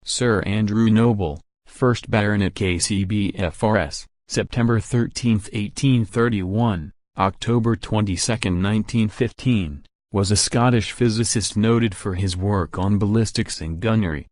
Sir Andrew Noble, 1st Baronet KCBFRS, September 13, 1831, October 22, 1915, was a Scottish physicist noted for his work on ballistics and gunnery.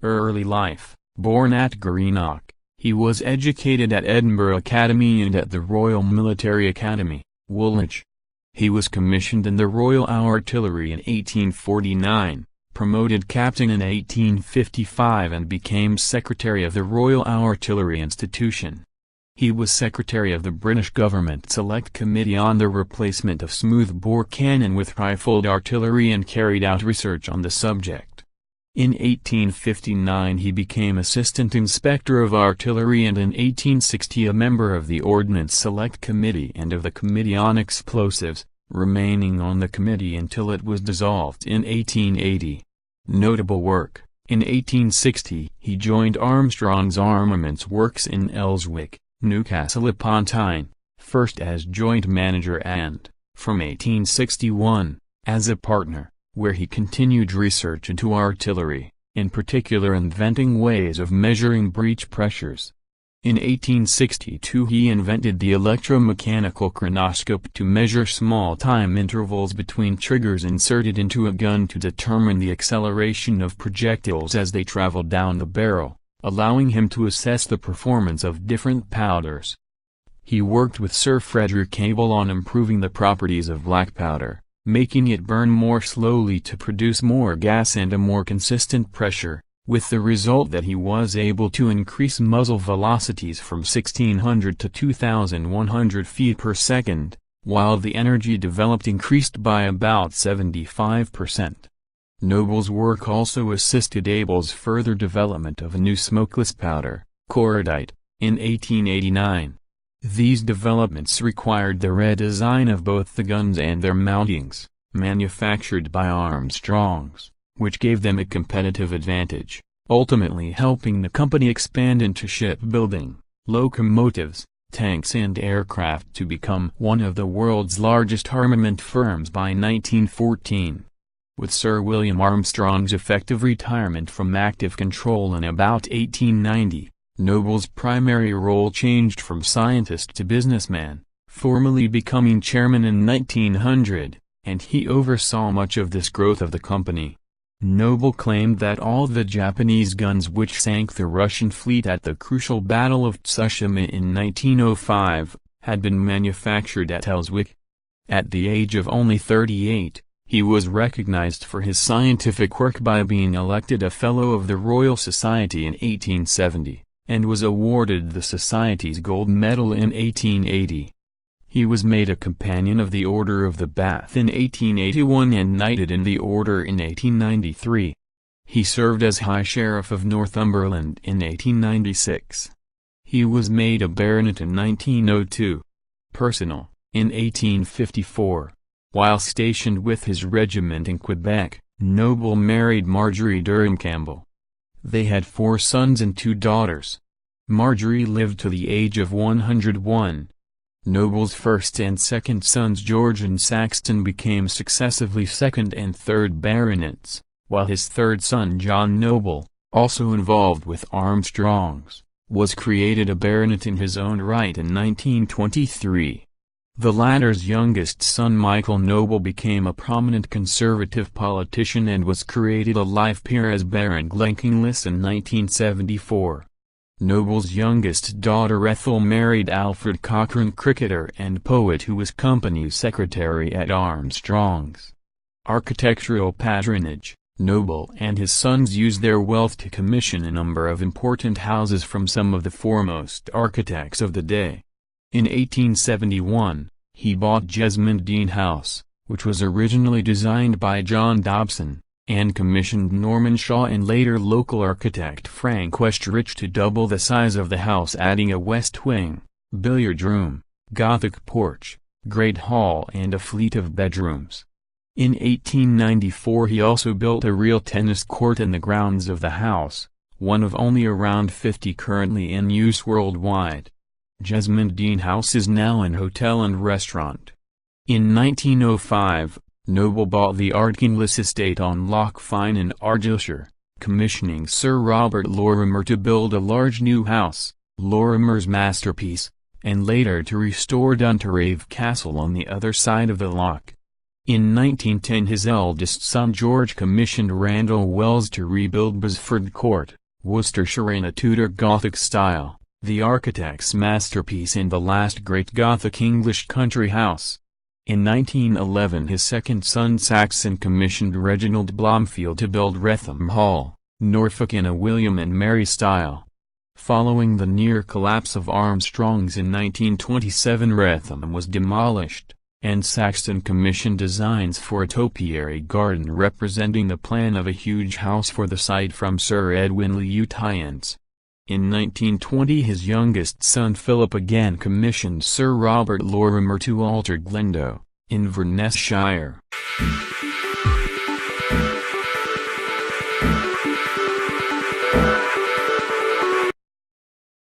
Early life: born at Greenock, he was educated at Edinburgh Academy and at the Royal Military Academy, Woolwich. He was commissioned in the Royal Artillery in 1849, promoted captain in 1855 and became secretary of the Royal Artillery Institution. He was secretary of the British Government Select Committee on the replacement of smooth-bore cannon with rifled artillery and carried out research on the subject. In 1859 he became Assistant Inspector of Artillery and in 1860 a member of the Ordnance Select Committee and of the Committee on Explosives, remaining on the committee until it was dissolved in 1880. Notable work: in 1860 he joined Armstrong's Armaments Works in Elswick, Newcastle upon Tyne, first as joint manager and, from 1861, as a partner, where he continued research into artillery, in particular inventing ways of measuring breech pressures. In 1862 he invented the electromechanical chronoscope to measure small time intervals between triggers inserted into a gun to determine the acceleration of projectiles as they traveled down the barrel, allowing him to assess the performance of different powders. He worked with Sir Frederick Abel on improving the properties of black powder, making it burn more slowly to produce more gas and a more consistent pressure, with the result that he was able to increase muzzle velocities from 1600 to 2100 feet per second, while the energy developed increased by about 75%. Noble's work also assisted Abel's further development of a new smokeless powder, cordite, in 1889. These developments required the redesign of both the guns and their mountings, manufactured by Armstrong's, which gave them a competitive advantage, ultimately helping the company expand into shipbuilding, locomotives, tanks and aircraft to become one of the world's largest armament firms by 1914. With Sir William Armstrong's effective retirement from active control in about 1890, Noble's primary role changed from scientist to businessman, formally becoming chairman in 1900, and he oversaw much of this growth of the company. Noble claimed that all the Japanese guns which sank the Russian fleet at the crucial Battle of Tsushima in 1905, had been manufactured at Elswick. At the age of only 38, he was recognized for his scientific work by being elected a Fellow of the Royal Society in 1870, and was awarded the Society's Gold Medal in 1880. He was made a Companion of the Order of the Bath in 1881 and knighted in the Order in 1893. He served as High Sheriff of Northumberland in 1896. He was made a baronet in 1902. Personal: in 1854. While stationed with his regiment in Quebec, Noble married Marjorie Durham Campbell. They had 4 sons and 2 daughters. Marjorie lived to the age of 101. Noble's first and second sons George and Saxton became successively second and third baronets, while his third son John Noble, also involved with Armstrong's, was created a baronet in his own right in 1923. The latter's youngest son Michael Noble became a prominent conservative politician and was created a life peer as Baron Glenconglas in 1974. Noble's youngest daughter Ethel married Alfred Cochrane, cricketer and poet who was company secretary at Armstrong's. Architectural patronage: Noble and his sons used their wealth to commission a number of important houses from some of the foremost architects of the day. In 1871, he bought Jesmond Dean House, which was originally designed by John Dobson, and commissioned Norman Shaw and later local architect Frank Westrich to double the size of the house, adding a west wing, billiard room, Gothic porch, great hall and a fleet of bedrooms. In 1894 he also built a real tennis court in the grounds of the house, one of only around 50 currently in use worldwide. Jesmond Dean House is now an hotel and restaurant. In 1905, Noble bought the Ardkinglas estate on Loch Fyne in Argyllshire, commissioning Sir Robert Lorimer to build a large new house, Lorimer's masterpiece, and later to restore Dunterave Castle on the other side of the loch. In 1910 his eldest son George commissioned Randall Wells to rebuild Basford Court, Worcestershire in a Tudor Gothic style, the architect's masterpiece and the last great Gothic English country house. In 1911 his second son Saxon commissioned Reginald Blomfield to build Wretham Hall, Norfolk in a William and Mary style. Following the near collapse of Armstrong's in 1927 Wretham was demolished, and Saxon commissioned designs for a topiary garden representing the plan of a huge house for the site from Sir Edwin Lutyens. In 1920 his youngest son Philip again commissioned Sir Robert Lorimer to alter Glendo, Inverness-shire.